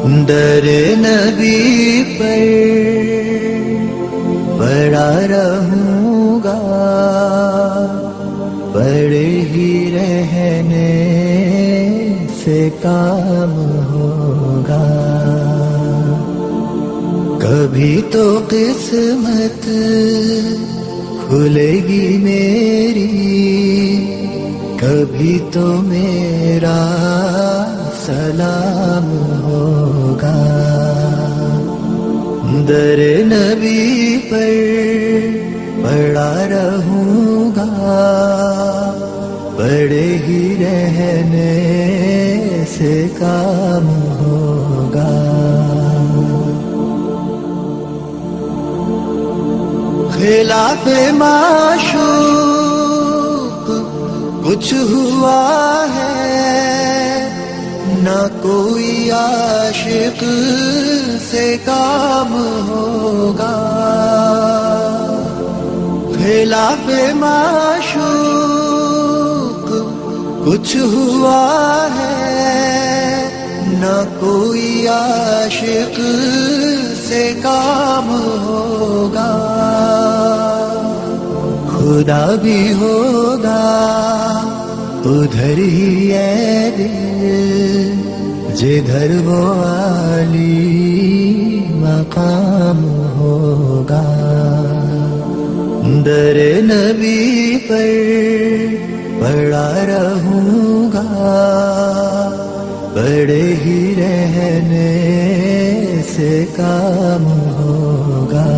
در نبی پر پڑا رہوں گا، پڑے ہی رہنے سے کام ہوگا. کبھی تو قسمت کھلے گی میری، کبھی تو میرا سلام ہوگا. در نبی پر پڑا رہوں گا، پڑے ہی رہنے سے کام ہوگا. خلاف معشوق کچھ ہوا ہے، نہ کوئی عاشق سے کام ہوگا. خلاف معشوق کچھ ہوا ہے، نہ کوئی عاشق سے کام ہوگا. خدا بھی ہوگا ادھر ہی اے دل، جدھر وہ عالی مقام ہوگا. در نبی پر پڑا رہوں گا، پڑے ہی رہنے سے کام ہوگا.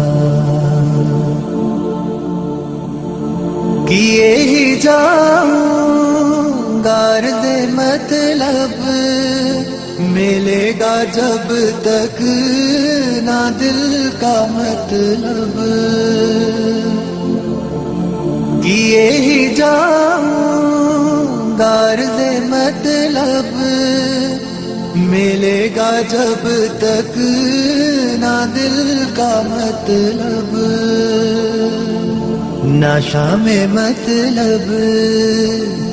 کیے ہی جاؤں غرض مطلب، ملے گا جب تک نہ دل کا مطلب. کیے ہی جاؤں غرض مطلب، ملے گا جب تک نہ دل کا مطلب. نہ شام مطلب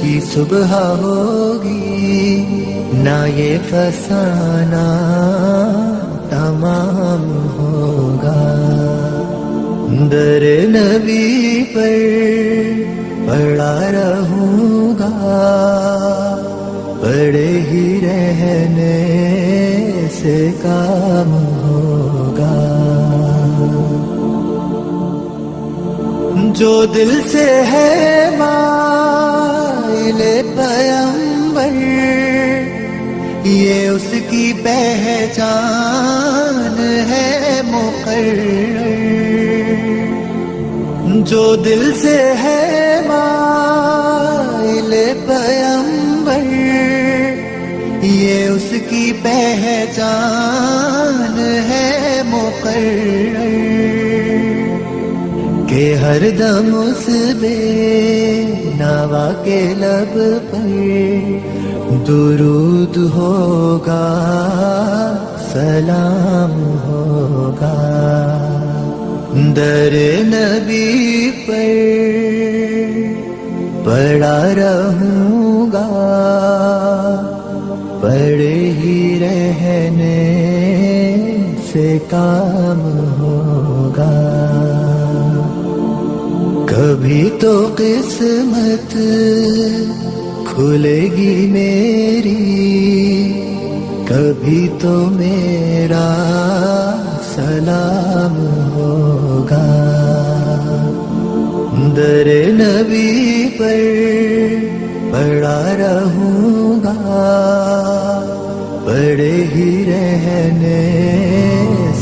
کی صبح ہوگی، نہ یہ فسانہ تمام ہوگا. در نبی پر پڑا رہوں گا، پڑے ہی رہنے سے کام ہوگا. جو دل سے ہے مائل پیغمبر، یہ اس کی پہچان ہے مقرر. جو دل سے ہے مائل پیغمبر، یہ اس کی پہچان ہے مقرر. کہ ہر دم اس بے نوا کے لب پر درود ہوگا، سلام ہوگا. در نبی پر پڑا رہوں گا، پڑے ہی رہنے سے کام ہوگا. کبھی تو قسمت کھلے گی میری، کبھی تو میرا سلام ہوگا. در نبی پر پڑا رہوں گا، پڑے ہی رہنے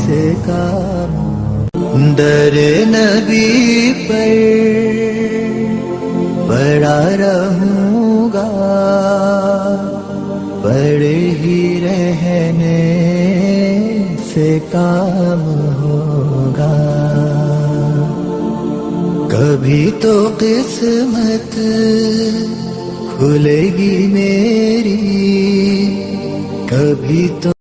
سے کام. در نبی پر پڑا رہوں گا، پڑے ہی رہنے سے کام ہوگا. کبھی تو قسمت کھلے گی میری، کبھی تو